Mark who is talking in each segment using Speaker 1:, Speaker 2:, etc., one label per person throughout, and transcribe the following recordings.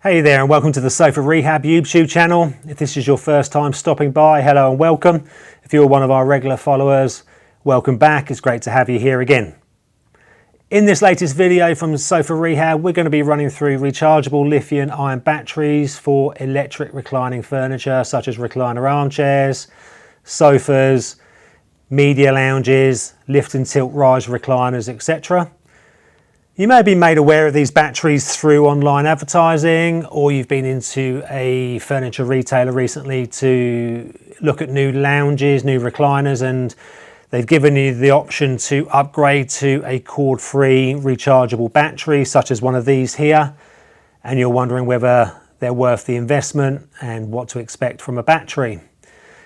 Speaker 1: Hey there and welcome to the Sofa Rehab YouTube channel. If this is your first time stopping by, hello and welcome. If you're one of our regular followers, welcome back. It's great to have you here again. In this latest video from Sofa Rehab, we're going to be running through rechargeable lithium-ion batteries for electric reclining furniture such as recliner armchairs, sofas, media lounges, lift and tilt rise recliners, etc. You may have been made aware of these batteries through online advertising, or you've been into a furniture retailer recently to look at new lounges, new recliners, and they've given you the option to upgrade to a cord-free rechargeable battery such as one of these here, and you're wondering whether they're worth the investment and what to expect from a battery.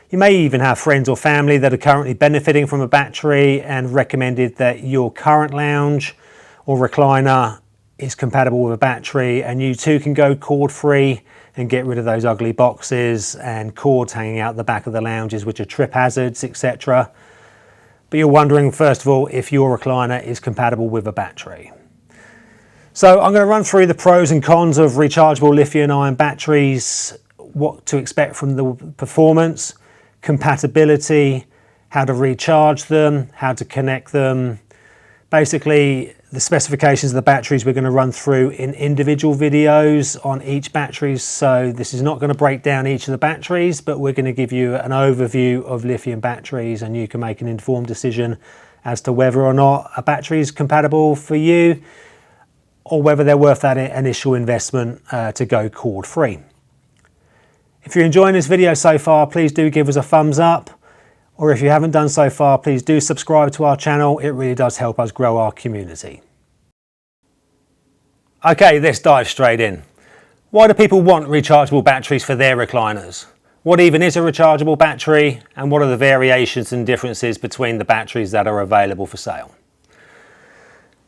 Speaker 1: You may even have friends or family that are currently benefiting from a battery and recommended that your current lounge or recliner is compatible with a battery, and you too can go cord free and get rid of those ugly boxes and cords hanging out the back of the lounges which are trip hazards, etc. But you're wondering first of all if your recliner is compatible with a battery. So I'm going to run through the pros and cons of rechargeable lithium-ion batteries, what to expect from the performance, compatibility, how to recharge them, how to connect them. Basically, the specifications of the batteries we're going to run through in individual videos on each battery. So this is not going to break down each of the batteries, but we're going to give you an overview of lithium batteries and you can make an informed decision as to whether or not a battery is compatible for you or whether they're worth that initial investment to go cord free. If you're enjoying this video so far, please do give us a thumbs up. Or if you haven't done so far, please do subscribe to our channel. It really does help us grow our community. Okay, let's dive straight in. Why do people want rechargeable batteries for their recliners? What even is a rechargeable battery, and what are the variations and differences between the batteries that are available for sale?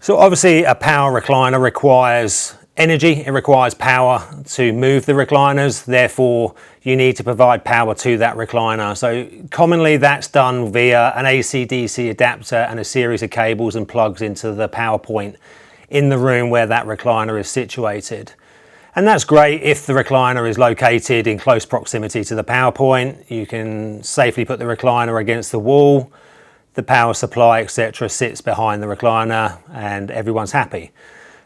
Speaker 1: So obviously a power recliner requires energy, it requires power to move the recliners, therefore you need to provide power to that recliner. So commonly that's done via an AC/DC adapter and a series of cables and plugs into the power point in the room where that recliner is situated. And that's great if the recliner is located in close proximity to the power point. You can safely put the recliner against the wall, the power supply, etc. sits behind the recliner and everyone's happy.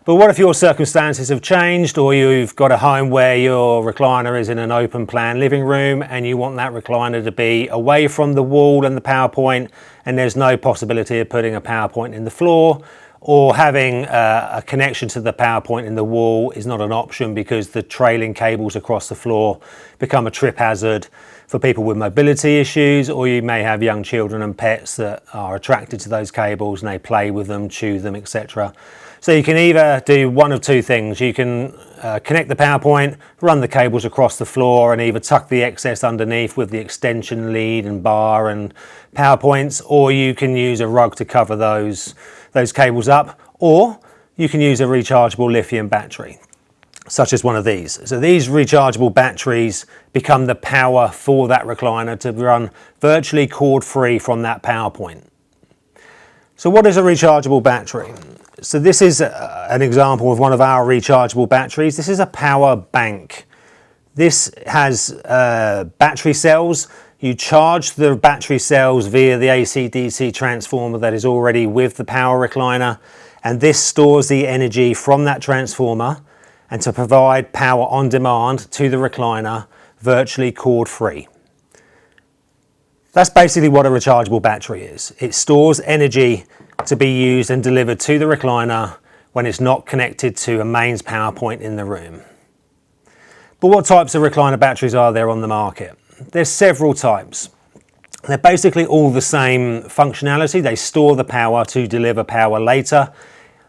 Speaker 1: But what if your circumstances have changed, or you've got a home where your recliner is in an open plan living room and you want that recliner to be away from the wall and the power point, and there's no possibility of putting a power point in the floor, or having a connection to the power point in the wall is not an option because the trailing cables across the floor become a trip hazard for people with mobility issues, or you may have young children and pets that are attracted to those cables and they play with them, chew them, etc. So you can either do one of two things. You can connect the power point, run the cables across the floor and either tuck the excess underneath with the extension lead and bar and power points, or you can use a rug to cover those cables up, or you can use a rechargeable lithium battery, such as one of these. So these rechargeable batteries become the power for that recliner to run virtually cord free from that power point. So what is a rechargeable battery? So this is an example of one of our rechargeable batteries. This is a power bank. This has battery cells. You charge the battery cells via the AC/DC transformer that is already with the power recliner, and this stores the energy from that transformer and to provide power on demand to the recliner virtually cord free. That's basically what a rechargeable battery is. It stores energy to be used and delivered to the recliner when it's not connected to a mains power point in the room. But what types of recliner batteries are there on the market? There's several types. They're basically all the same functionality. They store the power to deliver power later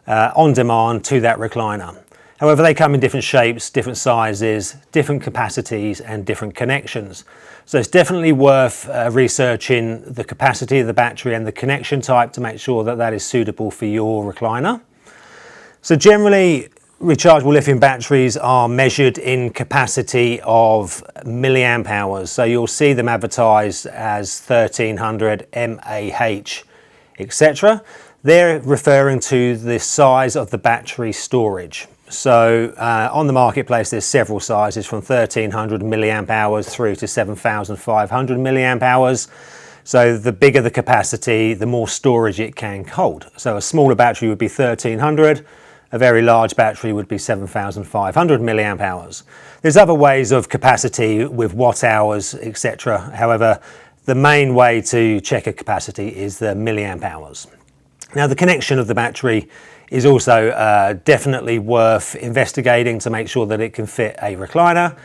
Speaker 1: on demand to that recliner. However, they come in different shapes, different sizes, different capacities and different connections. So it's definitely worth researching the capacity of the battery and the connection type to make sure that that is suitable for your recliner. So generally, rechargeable lithium batteries are measured in capacity of milliamp hours. So you'll see them advertised as 1300 mAh, etc. They're referring to the size of the battery storage. So on the marketplace there's several sizes from 1300 milliamp hours through to 7500 milliamp hours. So the bigger the capacity, the more storage it can hold. So a smaller battery would be 1300, a very large battery would be 7500 milliamp hours. There's other ways of capacity with watt hours, etc. However, the main way to check a capacity is the milliamp hours. Now the connection of the battery is also definitely worth investigating to make sure that it can fit a recliner.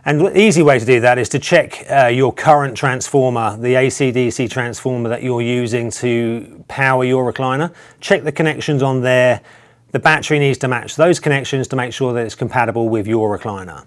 Speaker 1: And the easy way to do that is to check your current transformer, the AC/DC transformer that you're using to power your recliner. Check the connections on there. The battery needs to match those connections to make sure that it's compatible with your recliner.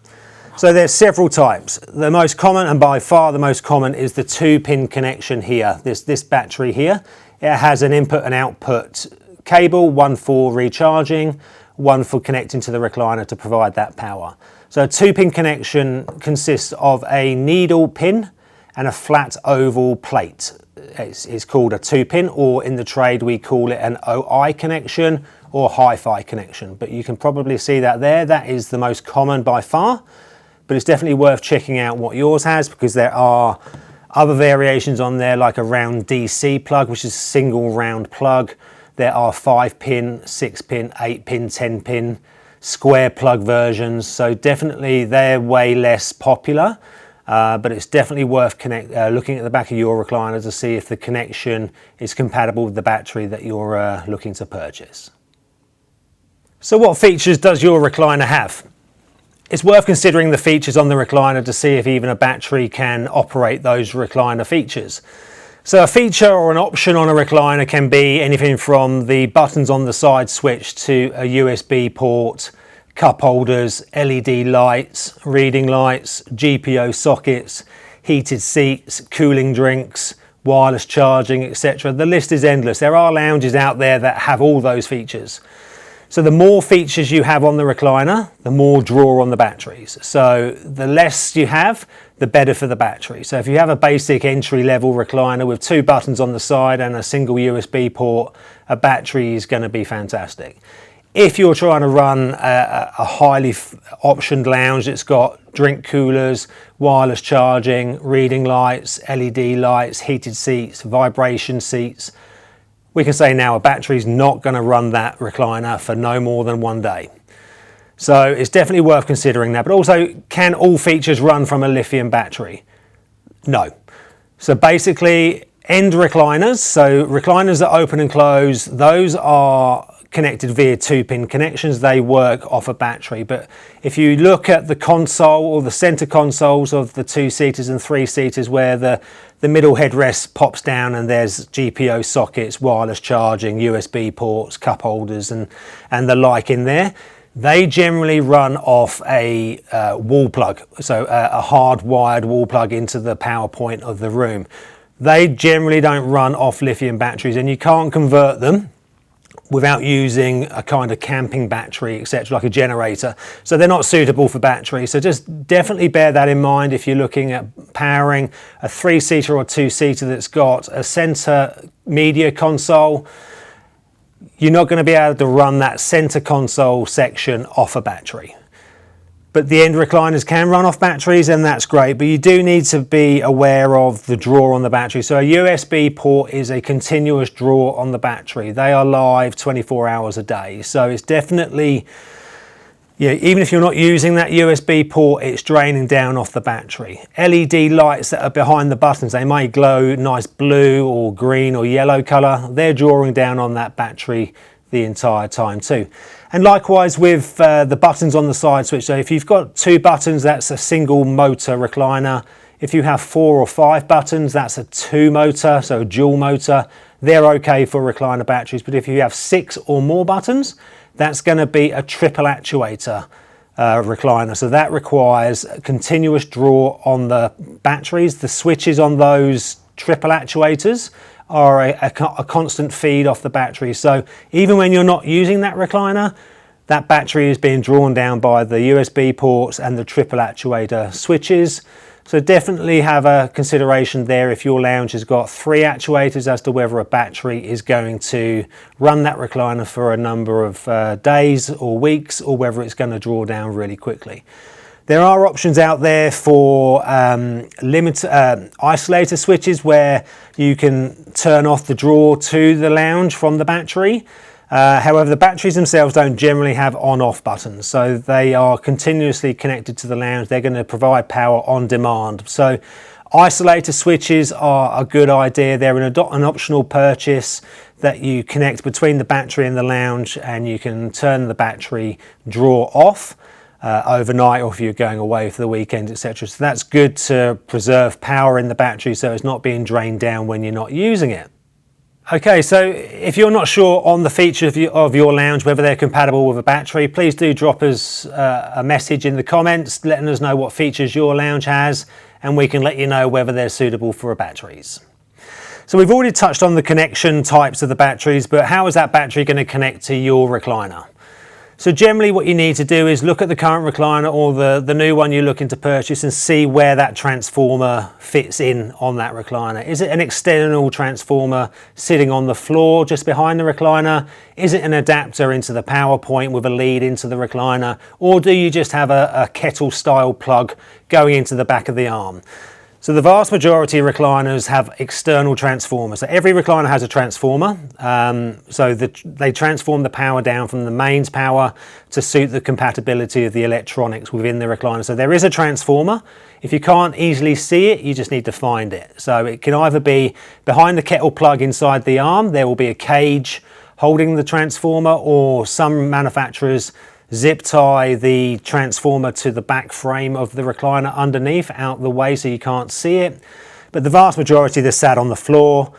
Speaker 1: So there's several types. The most common, and by far the most common, is the 2-pin connection here. This battery here. It has an input and output cable, one for recharging, one for connecting to the recliner to provide that power. So a 2-pin connection consists of a needle pin and a flat oval plate. It's called a 2-pin, or in the trade we call it an OI connection or hi-fi connection. But you can probably see that there. That is the most common by far, but it's definitely worth checking out what yours has, because there are other variations on there, like a round DC plug, which is a single round plug. There are 5-pin, 6-pin, 8-pin, 10-pin square plug versions. So definitely they're way less popular, but it's definitely worth looking at the back of your recliner to see if the connection is compatible with the battery that you're looking to purchase. So what features does your recliner have? It's worth considering the features on the recliner to see if even a battery can operate those recliner features. So a feature or an option on a recliner can be anything from the buttons on the side switch to a USB port, cup holders, LED lights, reading lights, GPO sockets, heated seats, cooling drinks, wireless charging, etc. The list is endless. There are lounges out there that have all those features. So the more features you have on the recliner, the more draw on the batteries. So the less you have, the better for the battery. So if you have a basic entry-level recliner with 2 buttons on the side and a single USB port, a battery is going to be fantastic. If you're trying to run a highly optioned lounge that's got drink coolers, wireless charging, reading lights, LED lights, heated seats, vibration seats, we can say now a battery's not going to run that recliner for no more than 1 day. So it's definitely worth considering that. But also, can all features run from a lithium battery? No. So basically, end recliners, so recliners that open and close, those are connected via 2-pin connections. They work off a battery. But if you look at the console or the center consoles of the 2-seaters and 3-seaters, where the middle headrest pops down and there's GPO sockets, wireless charging, USB ports, cup holders and the like in there, they generally run off a wall plug, so a hardwired wall plug into the power point of the room. They generally don't run off lithium batteries, and you can't convert them without using a kind of camping battery, etc., like a generator. So they're not suitable for batteries. So just definitely bear that in mind if you're looking at powering a 3-seater or 2-seater that's got a center media console. You're not going to be able to run that center console section off a battery. But the end recliners can run off batteries, and that's great, but you do need to be aware of the draw on the battery. So a USB port is a continuous draw on the battery. They are live 24 hours a day. So it's definitely, even if you're not using that USB port, it's draining down off the battery. LED lights that are behind the buttons, they may glow nice blue or green or yellow color. They're drawing down on that battery the entire time too. And likewise with the buttons on the side switch. So if you've got 2 buttons, that's a single motor recliner. If you have 4 or 5 buttons, that's a 2 motor, so a dual motor. They're okay for recliner batteries. But if you have 6 or more buttons, that's going to be a triple actuator recliner. So that requires a continuous draw on the batteries. The switches on those triple actuators are a constant feed off the battery. So even when you're not using that recliner, that battery is being drawn down by the USB ports and the triple actuator switches. So definitely have a consideration there if your lounge has got 3 actuators as to whether a battery is going to run that recliner for a number of days or weeks, or whether it's going to draw down really quickly. There are options out there for isolator switches where you can turn off the draw to the lounge from the battery. However, the batteries themselves don't generally have on-off buttons, so they are continuously connected to the lounge. They're going to provide power on demand. So isolator switches are a good idea. They're an optional purchase that you connect between the battery and the lounge, and you can turn the battery draw off overnight, or if you're going away for the weekend, etc. So that's good to preserve power in the battery so it's not being drained down when you're not using it. Okay, so if you're not sure on the feature of your lounge, whether they're compatible with a battery, please do drop us a message in the comments letting us know what features your lounge has, and we can let you know whether they're suitable for batteries. So we've already touched on the connection types of the batteries, but how is that battery going to connect to your recliner? So generally what you need to do is look at the current recliner or the new one you're looking to purchase and see where that transformer fits in on that recliner. Is it an external transformer sitting on the floor just behind the recliner? Is it an adapter into the power point with a lead into the recliner? Or do you just have a kettle style plug going into the back of the arm? So the vast majority of recliners have external transformers. So every recliner has a transformer. They transform the power down from the mains power to suit the compatibility of the electronics within the recliner. So there is a transformer. If you can't easily see it, you just need to find it. So it can either be behind the kettle plug inside the arm. There will be a cage holding the transformer, or some manufacturers zip tie the transformer to the back frame of the recliner underneath out the way so you can't see it. But the vast majority they're sat on the floor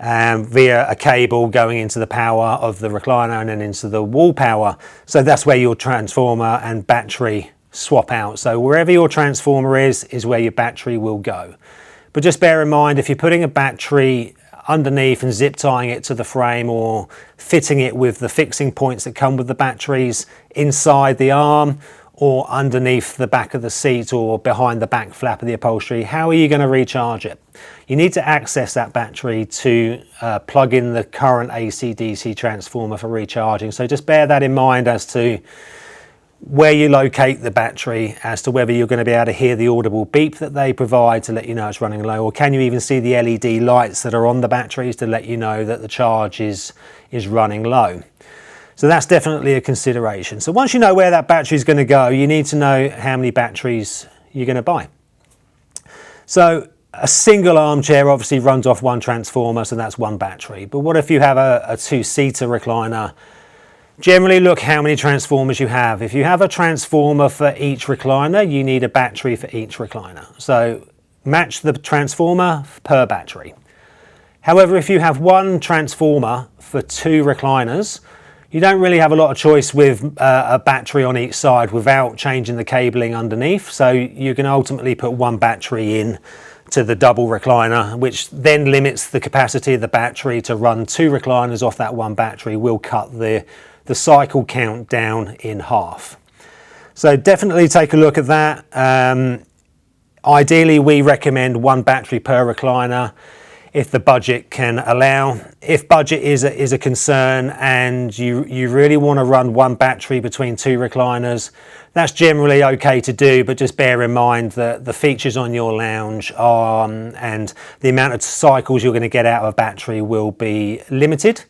Speaker 1: via a cable going into the power of the recliner and then into the wall power. So that's where your transformer and battery swap out. So wherever your transformer is where your battery will go. But just bear in mind, if you're putting a battery underneath and zip tying it to the frame, or fitting it with the fixing points that come with the batteries inside the arm or underneath the back of the seat or behind the back flap of the upholstery, how are you going to recharge it? You need to access that battery to plug in the current AC/DC transformer for recharging. So just bear that in mind as to where you locate the battery, as to whether you're going to be able to hear the audible beep that they provide to let you know it's running low, or can you even see the LED lights that are on the batteries to let you know that the charge is running low. So that's definitely a consideration. So once you know where that battery is going to go, you need to know how many batteries you're going to buy. So a single armchair obviously runs off one transformer, so that's one battery. But what if you have a two-seater recliner? Generally look how many transformers you have. If you have a transformer for each recliner, you need a battery for each recliner. So match the transformer per battery. However, if you have one transformer for 2 recliners, you don't really have a lot of choice with a battery on each side without changing the cabling underneath. So you can ultimately put one battery in to the double recliner, which then limits the capacity of the battery to run 2 recliners off that one battery. Will cut the cycle count down in half. So definitely take a look at that. Ideally, we recommend 1 battery per recliner if the budget can allow. If budget is a concern and you really want to run 1 battery between 2 recliners, that's generally okay to do, but just bear in mind that the features on your lounge are, and the amount of cycles you're going to get out of a battery will be limited.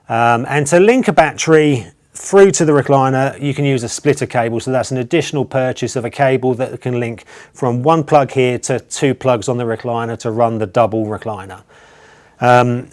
Speaker 1: And to link a battery through to the recliner, you can use a splitter cable. So that's an additional purchase of a cable that can link from 1 plug here to 2 plugs on the recliner to run the double recliner.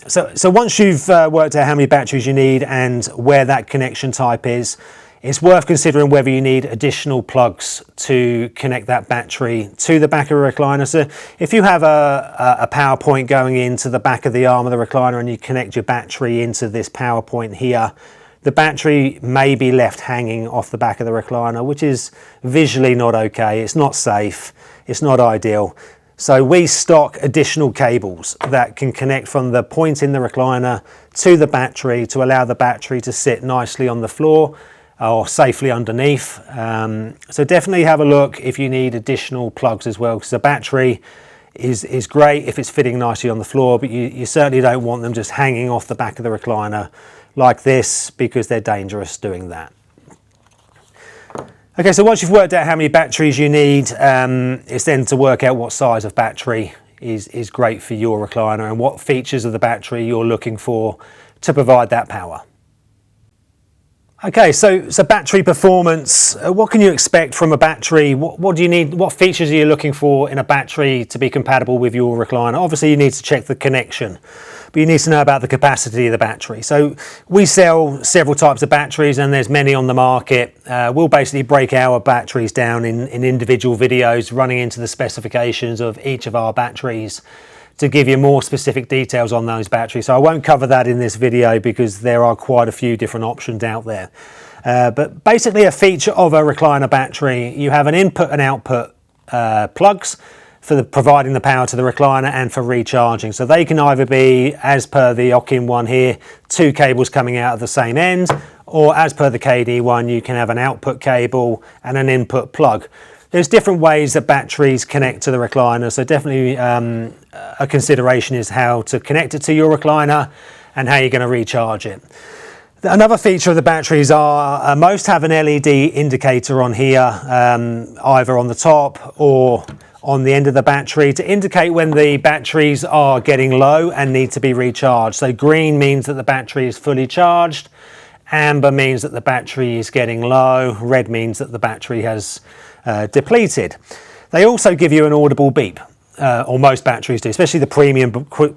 Speaker 1: So once you've worked out how many batteries you need and where that connection type is, it's worth considering whether you need additional plugs to connect that battery to the back of a recliner. So if you have a power point going into the back of the arm of the recliner and you connect your battery into this power point here, the battery may be left hanging off the back of the recliner, which is visually not okay. It's not safe. It's not ideal. So we stock additional cables that can connect from the point in the recliner to the battery to allow the battery to sit nicely on the floor or safely underneath. So definitely have a look if you need additional plugs as well, because the battery is great if it's fitting nicely on the floor, but you certainly don't want them just hanging off the back of the recliner like this, because they're dangerous doing that. Okay, so once you've worked out how many batteries you need, it's then to work out what size of battery is great for your recliner and what features of the battery you're looking for to provide that power. Okay, so battery performance, what can you expect from a battery? What do you need? What features are you looking for in a battery to be compatible with your recliner? Obviously you need to check the connection, but you need to know about the capacity of the battery. So we sell several types of batteries, and there's many on the market. We'll basically break our batteries down in individual videos running into the specifications of each of our batteries to give you more specific details on those batteries. So I won't cover that in this video because there are quite a few different options out there. But basically a feature of a recliner battery, you have an input and output plugs for providing the power to the recliner and for recharging. So they can either be, as per the Okin one here, 2 cables coming out of the same end, or as per the Kaidi one, you can have an output cable and an input plug. There's different ways that batteries connect to the recliner, so definitely a consideration is how to connect it to your recliner and how you're going to recharge it. Another feature of the batteries are most have an LED indicator on here, either on the top or on the end of the battery, to indicate when the batteries are getting low and need to be recharged. So green means that the battery is fully charged, amber means that the battery is getting low, red means that the battery has depleted. They also give you an audible beep, or most batteries do, especially the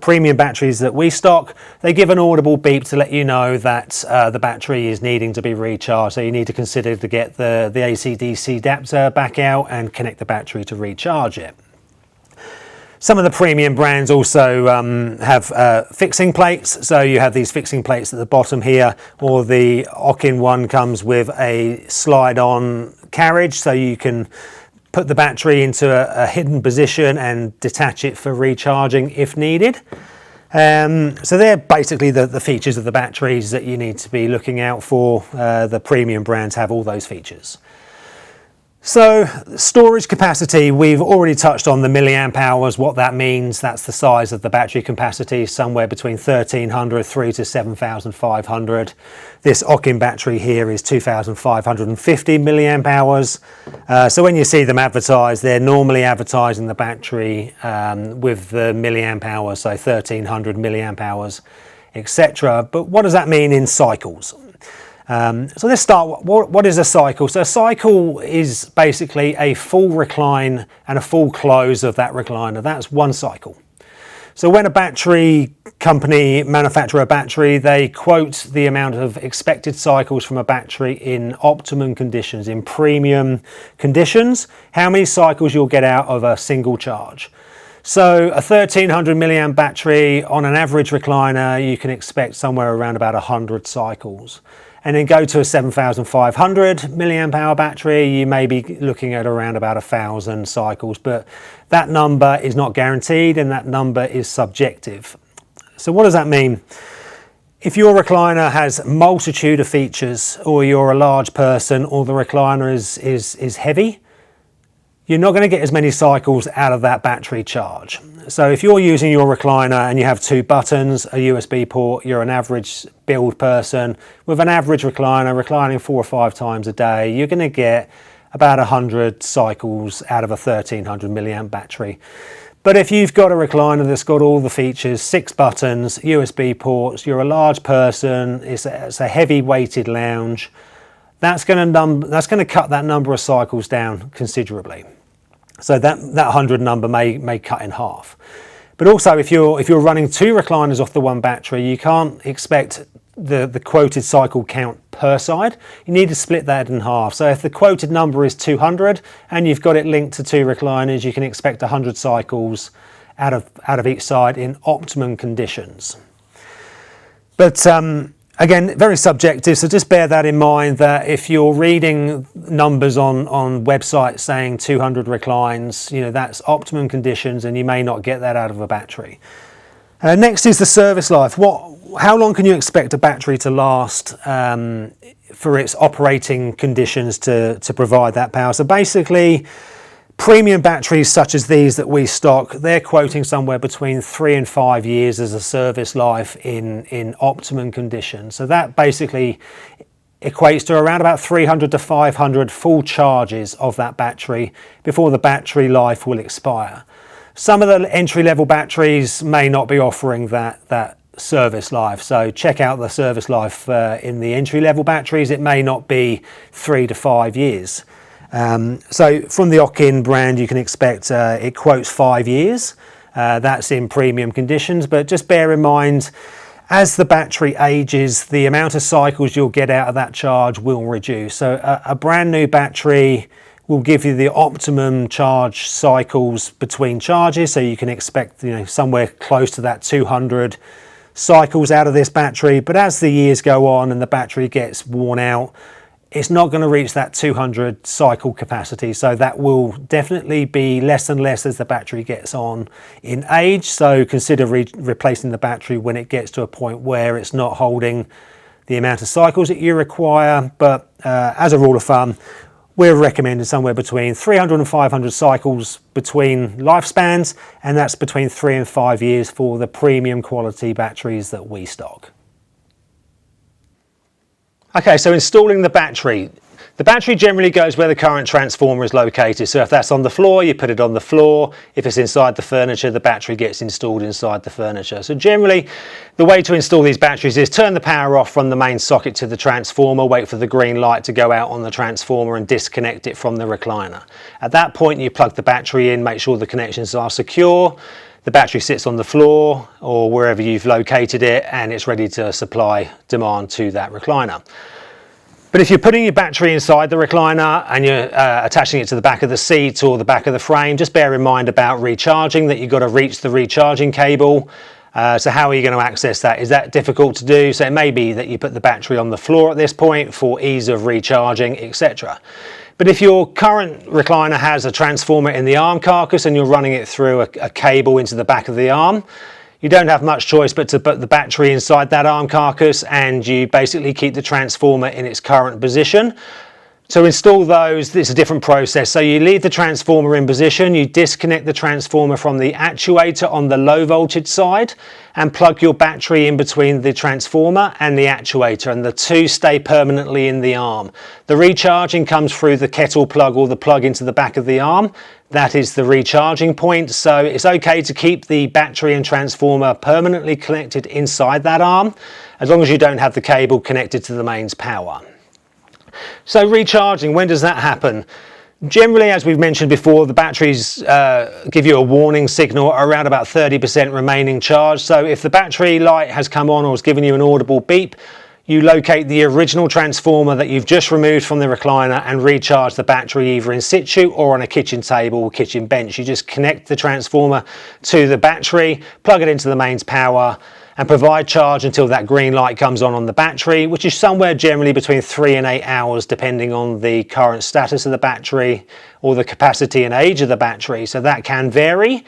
Speaker 1: premium batteries that we stock. They give an audible beep to let you know that the battery is needing to be recharged. So you need to consider to get the AC/DC adapter back out and connect the battery to recharge it. Some of the premium brands also have fixing plates. So you have these fixing plates at the bottom here, or the Okin one comes with a slide-on carriage, so you can put the battery into a hidden position and detach it for recharging if needed. So they're basically the features of the batteries that you need to be looking out for. The premium brands have all those features. So storage capacity, we've already touched on the milliamp hours, what that means. That's the size of the battery capacity, somewhere between 1300 through to 7500. This Okin battery here is 2550 milliamp hours. So when you see them advertised, they're normally advertising the battery with the milliamp hours, so 1300 milliamp hours, etc. But what does that mean in cycles? So let's start, what is a cycle? So a cycle is basically a full recline and a full close of that recliner. That's one cycle. So when a battery company manufacture a battery, they quote the amount of expected cycles from a battery in optimum conditions, in premium conditions, how many cycles you'll get out of a single charge. So a 1300 milliamp battery on an average recliner, you can expect somewhere around about 100 cycles. And then go to a 7500 milliamp hour battery, you may be looking at around about 1000 cycles, but that number is not guaranteed and that number is subjective. So what does that mean? If your recliner has multitude of features, or you're a large person, or the recliner is heavy, you're not going to get as many cycles out of that battery charge. So if you're using your recliner and you have 2 buttons, a USB port, you're an average build person with an average recliner, reclining 4 or 5 times a day, you're going to get about 100 cycles out of a 1300 milliamp battery. But if you've got a recliner that's got all the features, 6 buttons, USB ports, you're a large person, it's a heavy weighted lounge, that's going to cut that number of cycles down considerably. So that 100 number may cut in half. But also if you're running 2 recliners off the one battery, you can't expect the quoted cycle count per side. You need to split that in half. So if the quoted number is 200 and you've got it linked to 2 recliners, you can expect 100 cycles out of each side in optimum conditions. But again, very subjective, so just bear that in mind, that if you're reading numbers on websites saying 200 reclines, that's optimum conditions and you may not get that out of a battery. Next is the service life. How long can you expect a battery to last for its operating conditions to provide that power. So basically, premium batteries such as these that we stock, they're quoting somewhere between 3 and 5 years as a service life in optimum condition. So that basically equates to around about 300 to 500 full charges of that battery before the battery life will expire. Some of the entry-level batteries may not be offering that service life, so check out the service life in the entry-level batteries. It may not be 3 to 5 years. So from the Okin brand, you can expect it quotes 5 years. That's in premium conditions, but just bear in mind, as the battery ages, the amount of cycles you'll get out of that charge will reduce. So a brand new battery will give you the optimum charge cycles between charges. So you can expect, somewhere close to that 200 cycles out of this battery. But as the years go on and the battery gets worn out, it's not going to reach that 200 cycle capacity. So that will definitely be less and less as the battery gets on in age. So consider replacing the battery when it gets to a point where it's not holding the amount of cycles that you require. But as a rule of thumb, we're recommending somewhere between 300 and 500 cycles between lifespans, and that's between 3 and 5 years for the premium quality batteries that we stock. Okay, so installing the battery. The battery generally goes where the current transformer is located. So if that's on the floor, you put it on the floor. If it's inside the furniture, the battery gets installed inside the furniture. So generally, the way to install these batteries is turn the power off from the main socket to the transformer, wait for the green light to go out on the transformer and disconnect it from the recliner. At that point, you plug the battery in, make sure the connections are secure. The battery sits on the floor or wherever you've located it, and it's ready to supply demand to that recliner. But if you're putting your battery inside the recliner and you're attaching it to the back of the seat or the back of the frame, just bear in mind about recharging, that you've got to reach the recharging cable. So how are you going to access that? Is that difficult to do? So it may be that you put the battery on the floor at this point for ease of recharging, etc. But if your current recliner has a transformer in the arm carcass and you're running it through a cable into the back of the arm, you don't have much choice but to put the battery inside that arm carcass, and you basically keep the transformer in its current position. To install those, it's a different process. So you leave the transformer in position, you disconnect the transformer from the actuator on the low voltage side and plug your battery in between the transformer and the actuator, and the two stay permanently in the arm. The recharging comes through the kettle plug or the plug into the back of the arm. That is the recharging point. So it's okay to keep the battery and transformer permanently connected inside that arm, as long as you don't have the cable connected to the mains power. So recharging, when does that happen? Generally, as we've mentioned before, the batteries give you a warning signal around about 30% remaining charge. So if the battery light has come on or has given you an audible beep, you locate the original transformer that you've just removed from the recliner and recharge the battery either in situ or on a kitchen table or kitchen bench. You just connect the transformer to the battery, plug it into the mains power, and provide charge until that green light comes on the battery, which is somewhere generally between 3 and 8 hours, depending on the current status of the battery or the capacity and age of the battery. So that can vary.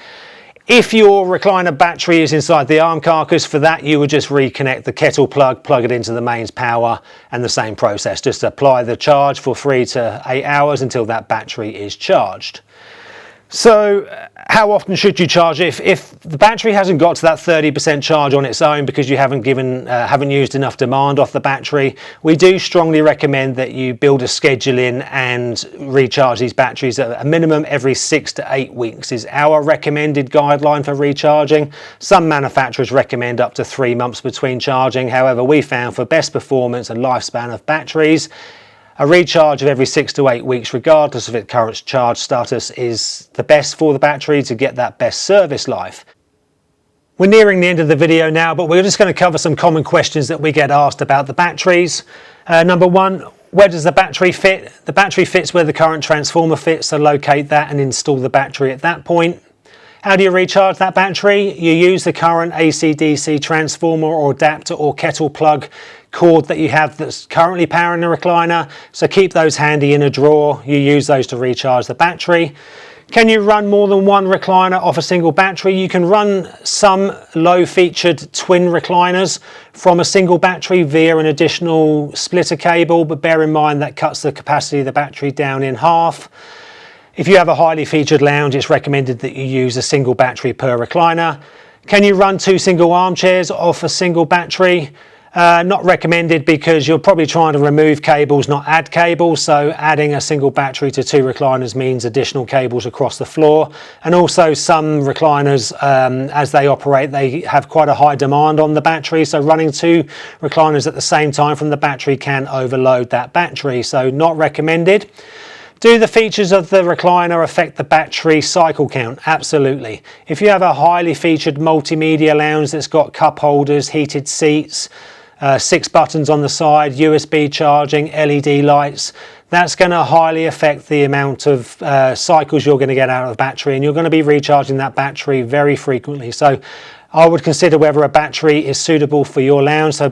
Speaker 1: If your recliner battery is inside the arm carcass, for that you would just reconnect the kettle plug, plug it into the mains power, and the same process. Just apply the charge for 3 to 8 hours until that battery is charged. So how often should you charge it? If the battery hasn't got to that 30% charge on its own because you haven't used enough demand off the battery, we do strongly recommend that you build a schedule in and recharge these batteries at a minimum every 6 to 8 weeks is our recommended guideline for recharging. Some manufacturers recommend up to 3 months between charging. However, we found for best performance and lifespan of batteries, a recharge of every 6 to 8 weeks, regardless of its current charge status, is the best for the battery to get that best service life. We're nearing the end of the video now, but we're just going to cover some common questions that we get asked about the batteries. Number one, where does the battery fit? The battery fits where the current transformer fits, so locate that and install the battery at that point. How do you recharge that battery? You use the current AC/DC transformer or adapter or kettle plug cord that you have that's currently powering the recliner. So keep those handy in a drawer. You use those to recharge the battery. Can you run more than one recliner off a single battery? You can run some low featured twin recliners from a single battery via an additional splitter cable, but bear in mind that cuts the capacity of the battery down in half. If you have a highly featured lounge, it's recommended that you use a single battery per recliner. Can you run 2 single armchairs off a single battery? Not recommended, because you're probably trying to remove cables, not add cables. So adding a single battery to 2 recliners means additional cables across the floor. And also some recliners, as they operate, they have quite a high demand on the battery. So running 2 recliners at the same time from the battery can overload that battery. So not recommended. Do the features of the recliner affect the battery cycle count? Absolutely. If you have a highly featured multimedia lounge that's got cup holders, heated seats, 6 buttons on the side, USB charging, LED lights, that's going to highly affect the amount of cycles you're going to get out of the battery, and you're going to be recharging that battery very frequently. So I would consider whether a battery is suitable for your lounge. So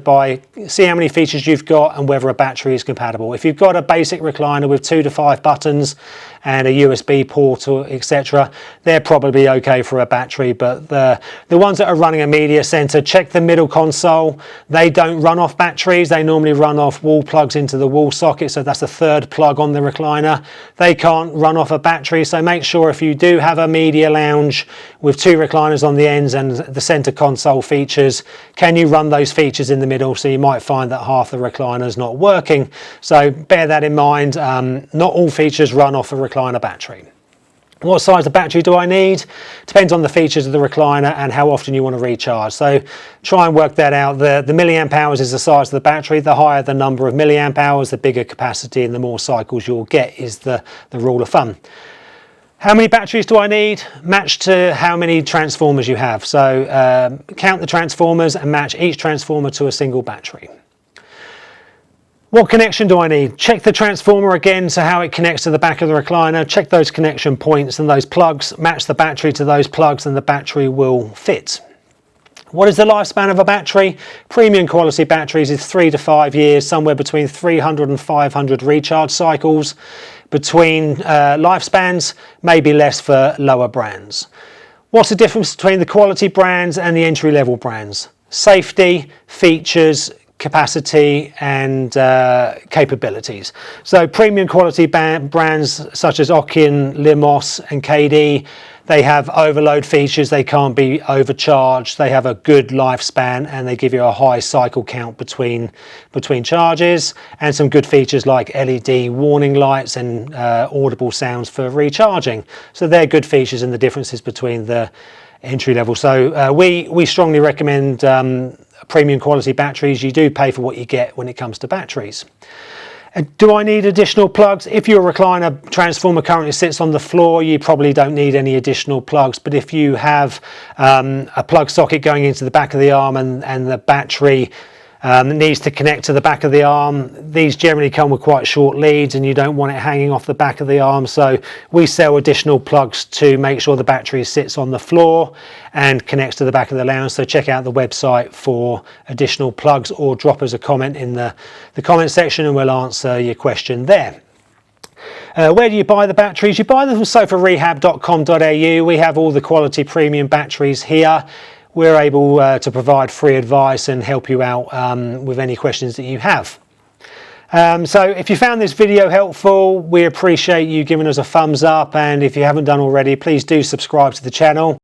Speaker 1: see how many features you've got and whether a battery is compatible. If you've got a basic recliner with 2 to 5 buttons and a USB port, or etc., they're probably okay for a battery. But the ones that are running a media center, check the middle console. They don't run off batteries. They normally run off wall plugs into the wall socket. So that's the 3rd plug on the recliner. They can't run off a battery. So make sure, if you do have a media lounge with 2 recliners on the ends and the center console features, can you run those features in the middle? So you might find that half the recliner is not working. So bear that in mind. Not all features run off a recliner battery. What size of battery do I need? Depends on the features of the recliner and how often you want to recharge. So try and work that out. The milliamp hours is the size of the battery. The higher the number of milliamp hours, the bigger capacity and the more cycles you'll get, is the rule of thumb. How many batteries do I need? Match to how many transformers you have. So count the transformers and match each transformer to a single battery. What connection do I need? Check the transformer again, so how it connects to the back of the recliner. Check those connection points and those plugs. Match the battery to those plugs and the battery will fit. What is the lifespan of a battery? Premium quality batteries is 3 to 5 years, somewhere between 300 and 500 recharge cycles between lifespans, maybe less for lower brands. What's the difference between the quality brands and the entry-level brands? Safety, features, capacity and capabilities. So premium quality brands such as Okin, Limoss and Kaidi, they have overload features. They can't be overcharged. They have a good lifespan and they give you a high cycle count between charges, and some good features like LED warning lights and audible sounds for recharging. So they're good features and the differences between the entry level. So we strongly recommend premium quality batteries. You do pay for what you get when it comes to batteries. Do I need additional plugs? If your recliner transformer currently sits on the floor, you probably don't need any additional plugs. But if you have a plug socket going into the back of the arm and the battery needs to connect to the back of the arm, these generally come with quite short leads and you don't want it hanging off the back of the arm. So we sell additional plugs to make sure the battery sits on the floor and connects to the back of the lounge. So check out the website for additional plugs or drop us a comment in the comment section and we'll answer your question there. Where do you buy the batteries? You buy them from sofarehab.com.au. We have all the quality premium batteries here. We're able to provide free advice and help you out with any questions that you have. So if you found this video helpful, we appreciate you giving us a thumbs up, and if you haven't done already, please do subscribe to the channel.